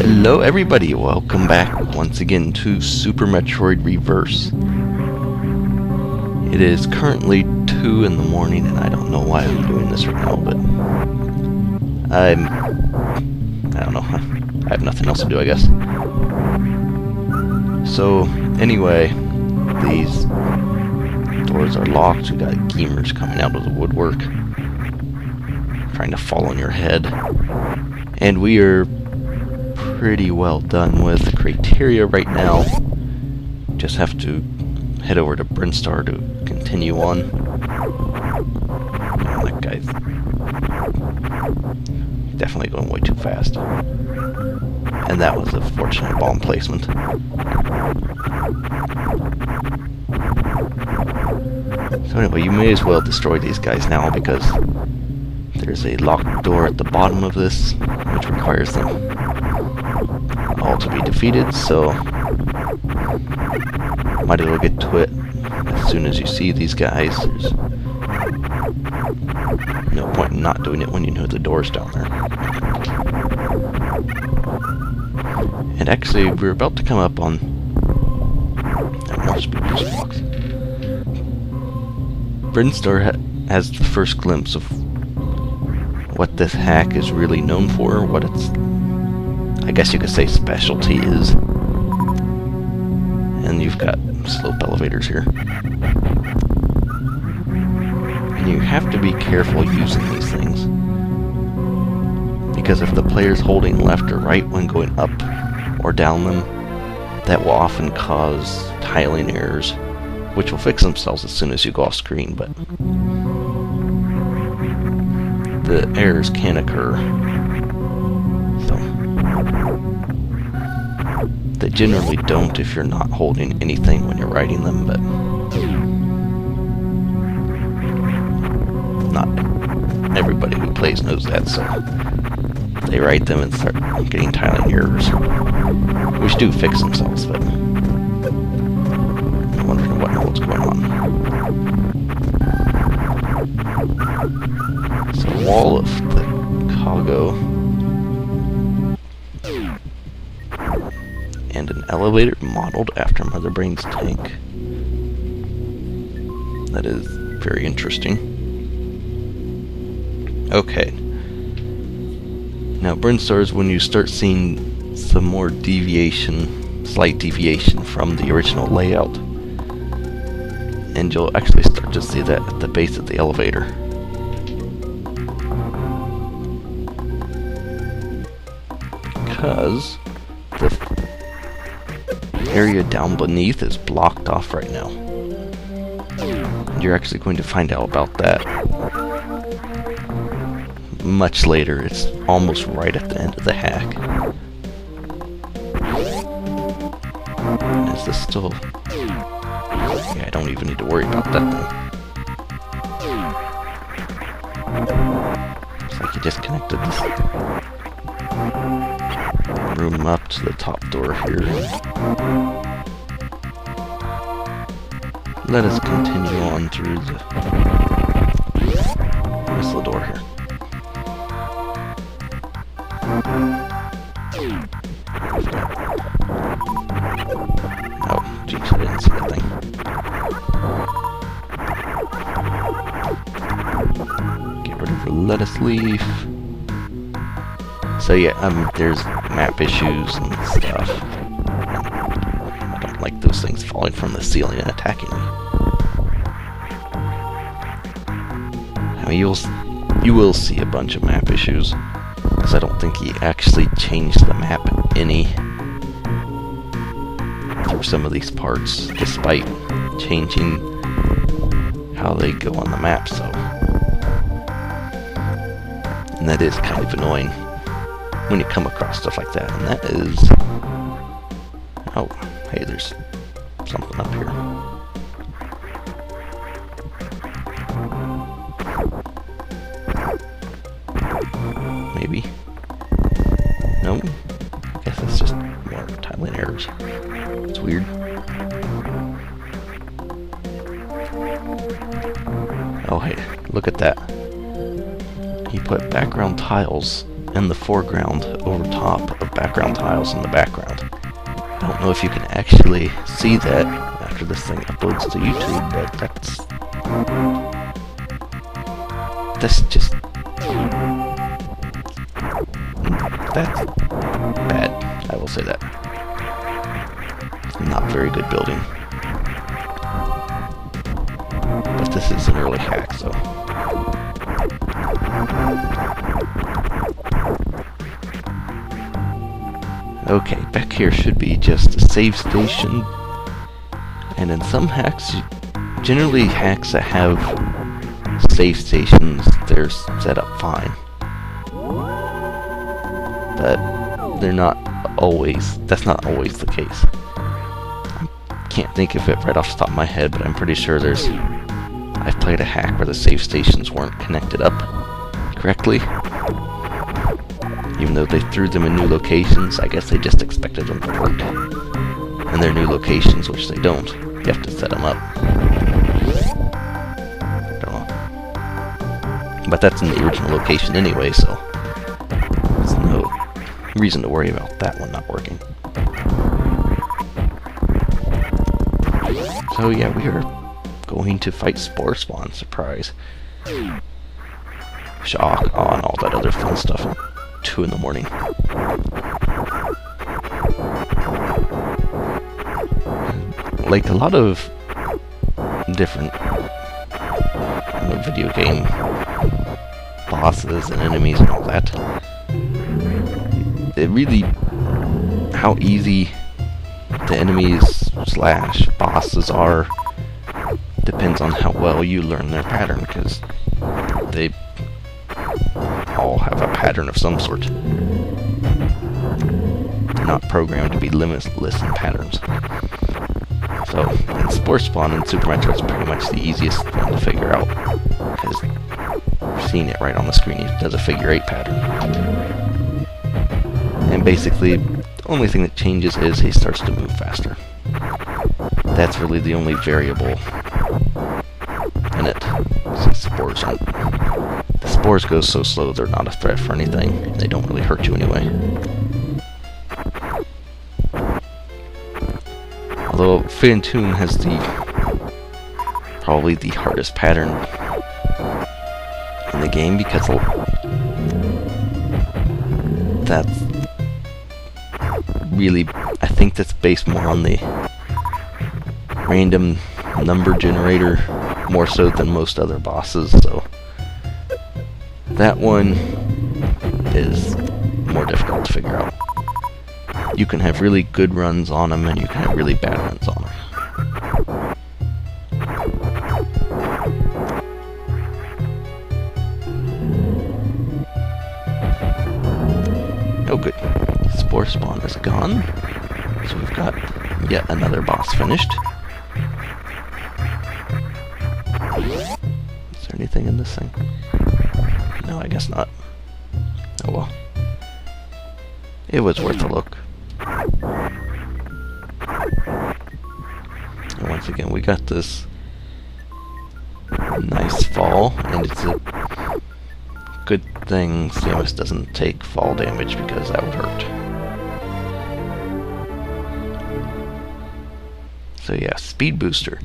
Hello everybody, welcome back once again to Super Metroid Reverse. It is currently 2 in the morning and I don't know why I'm doing this right now, but I don't know, I have nothing else to do I guess. So anyway, these doors are locked, we got gamers coming out of the woodwork trying to fall on your head, and we are pretty well done with the criteria right now. Just have to head over to Brinstar to continue on. Oh, that guy's definitely going way too fast. And that was a fortunate bomb placement. So anyway, you may as well destroy these guys now because there's a locked door at the bottom of this, which requires them all to be defeated, so might as well get to it as soon as you see these guys. There's no point in not doing it when you know the door's down there. And actually, we're about to come up on more speakers blocks. Brinstar has the first glimpse of what this hack is really known for, what its, I guess you could say, specialty is. And you've got slope elevators here. And you have to be careful using these things, because if the player's holding left or right when going up or down them, that will often cause tiling errors, which will fix themselves as soon as you go off screen, but the errors can occur. So they generally don't if you're not holding anything when you're riding them, but not everybody who plays knows that, so they ride them and start getting tiling errors, which do fix themselves, but I'm wondering what's going on. So wall of the cargo and an elevator modeled after Mother Brain's tank. That is very interesting. Okay. Now Brinstar is when you start seeing some more deviation, slight deviation from the original layout. And you'll actually start to see that at the base of the elevator. Because the area down beneath is blocked off right now. You're actually going to find out about that much later. It's almost right at the end of the hack. Is this still... Yeah, I don't even need to worry about that thing. Looks like you just connected this room up to the top door here. Let us continue on through the rest of the door here. Oh, jeez, I didn't see that thing. Get rid of the lettuce leaf. So yeah, there's map issues and stuff. I don't like those things falling from the ceiling and attacking me. I mean, you will see a bunch of map issues, because I don't think he actually changed the map any for some of these parts, despite changing how they go on the map, so. And that is kind of annoying when you come across stuff like that, and that is... Oh, hey, there's something up here. Maybe. No? I guess that's just more tiling errors. It's weird. Oh, hey, look at that. He put background tiles in the foreground over top of background tiles in the background. I don't know if you can actually see that after this thing uploads to YouTube, but that's just... that's bad, I will say that. Not very good building. But this is an early hack, so... Okay, back here should be just a save station. And in some hacks, generally hacks that have save stations, they're set up fine. But they're not always, that's not always the case. I can't think of it right off the top of my head, but I'm pretty sure I've played a hack where the save stations weren't connected up correctly. Even though they threw them in new locations, I guess they just expected them to work. And they're new locations, which they don't. You have to set them up. I don't know. But that's in the original location anyway, so there's no reason to worry about that one not working. So yeah, we are going to fight Spore Spawn, surprise. Shock on all that other fun stuff at 2 in the morning. Like a lot of different video game bosses and enemies and all that, it really, how easy the enemies / bosses are depends on how well you learn their pattern, because they all have a pattern of some sort. They're not programmed to be limitless in patterns. So, in Spore Spawn and Super Metroid is pretty much the easiest one to figure out, because you're seeing it right on the screen. It does a figure 8 pattern. And basically, the only thing that changes is he starts to move faster. That's really the only variable in it. See, spores aren't... The spores go so slow they're not a threat for anything. They don't really hurt you anyway. Although Fin-Tune has probably the hardest pattern in the game, because that's really, I think that's based more on the random number generator more so than most other bosses, so that one is more difficult to figure out. You can have really good runs on them, and you can have really bad runs on them. Oh good. Spore Spawn is gone. So we've got yet another boss finished. Is there anything in this thing? No, I guess not. Oh well. It was worth a look. And once again, we got this nice fall, and it's a good thing Samus doesn't take fall damage, because that would hurt. So yeah, Speed Booster,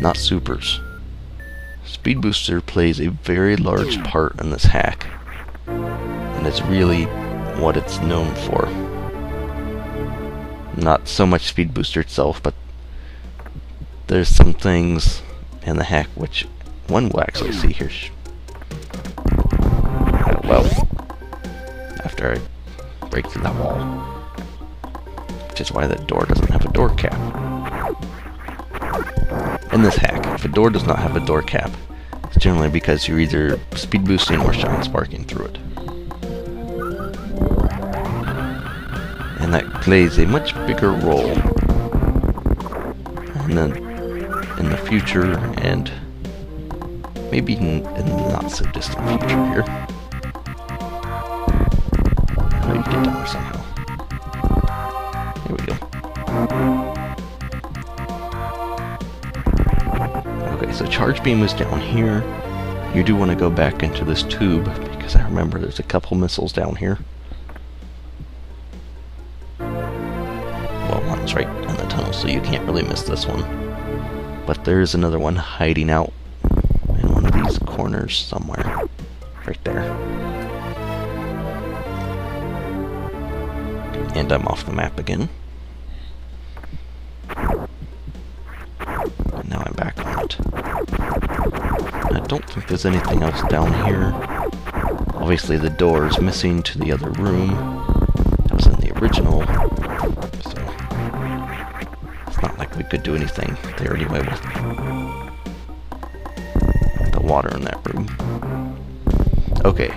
not supers. Speed Booster plays a very large part in this hack, and it's really what it's known for. Not so much Speed Booster itself, but there's some things in the hack which one will actually see here. Well, after I break through that wall, which is why that door doesn't have a door cap. In this hack, if a door does not have a door cap, it's generally because you're either speed boosting or shine sparking through it. And that plays a much bigger role in the future, and maybe in the not so distant future here. Maybe get down there somehow. Here we go. Okay, so Charge Beam is down here. You do want to go back into this tube, because because I remember there's a couple missiles down here. Well, one's right in the tunnel, so you can't really miss this one. But there's another one hiding out in one of these corners somewhere. Right there. And I'm off the map again. And now I'm back on it. I don't think there's anything else down here. Obviously the door is missing to the other room. That was in the original. So it's not like we could do anything there anyway with the water in that room. Okay,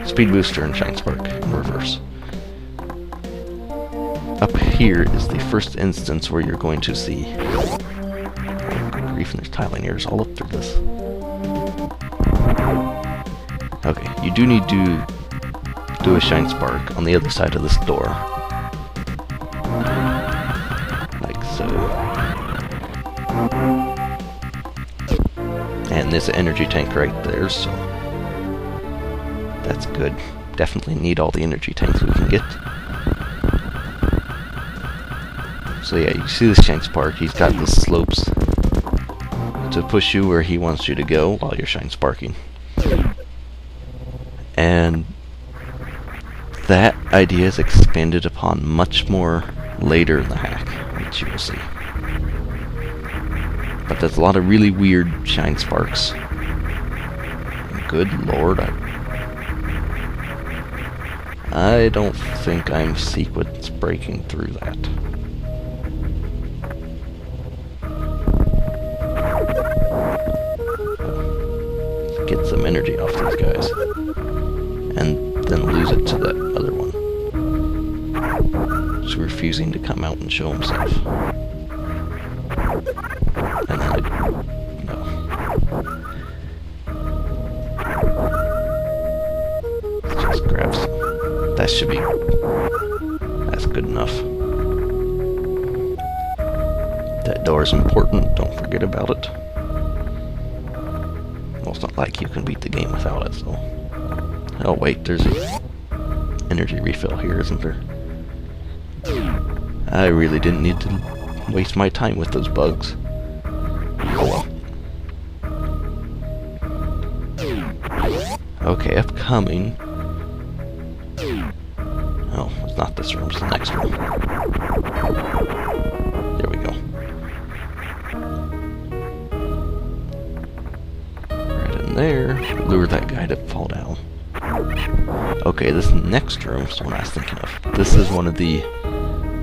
Speed Booster and Shine Spark in reverse. Up here is the first instance where you're going to see... Oh, good grief, and there's tiling ears all up through this. Okay, you do need to do a Shine Spark on the other side of this door. Like so. And there's an energy tank right there, so... That's good. Definitely need all the energy tanks we can get. So yeah, you see this Shine Spark, he's got the slopes to push you where he wants you to go while you're Shine Sparking. And that idea is expanded upon much more later in the hack, which you will see. But there's a lot of really weird Shine Sparks. And good lord, I don't think I'm sequence breaking through that. Get some energy off these guys. And then lose it to that other one. Just refusing to come out and show himself. And then no. Let's just grab some. That should be... That's good enough. That door is important, don't forget about it. Well, it's not like you can beat the game without it, so... Oh wait, there's an energy refill here, isn't there? I really didn't need to waste my time with those bugs. Oh well. Okay, upcoming... Oh, it's not this room, it's the next room. There we go. Right in there. Lure that guy to fall down. Okay, this next room is the one I was thinking of. This is one of the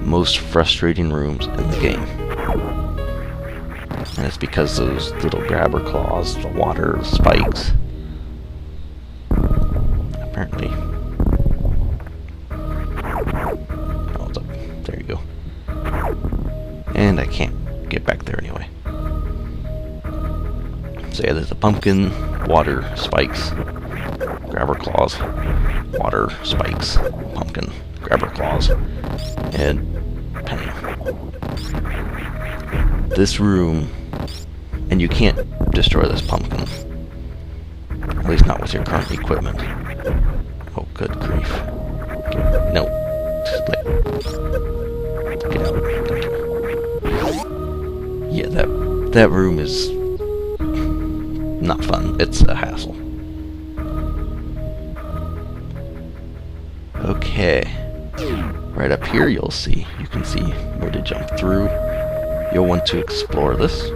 most frustrating rooms in the game. And it's because those little grabber claws, the water, spikes. Apparently. Oh, it's up. There you go. And I can't get back there anyway. So yeah, there's a pumpkin, water, spikes, grabber claws, water, spikes, pumpkin, grabber claws, and penny. This room, and you can't destroy this pumpkin. At least not with your current equipment. Oh, good grief. No. Get out. Thank you. Yeah, that room is not fun. It's a hassle. Okay. Right up here you can see where to jump through. You'll want to explore this.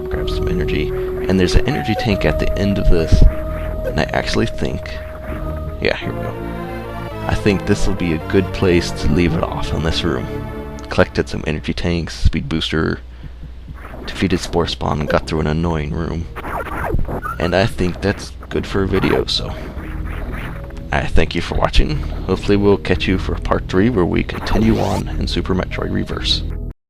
Grab some energy. And there's an energy tank at the end of this. And I actually think... Yeah, here we go. I think this will be a good place to leave it off in this room. Collected some energy tanks, speed booster, defeated Spore Spawn, and got through an annoying room. And I think that's good for a video, so... I thank you for watching. Hopefully we'll catch you for part 3 where we continue on in Super Metroid Reverse.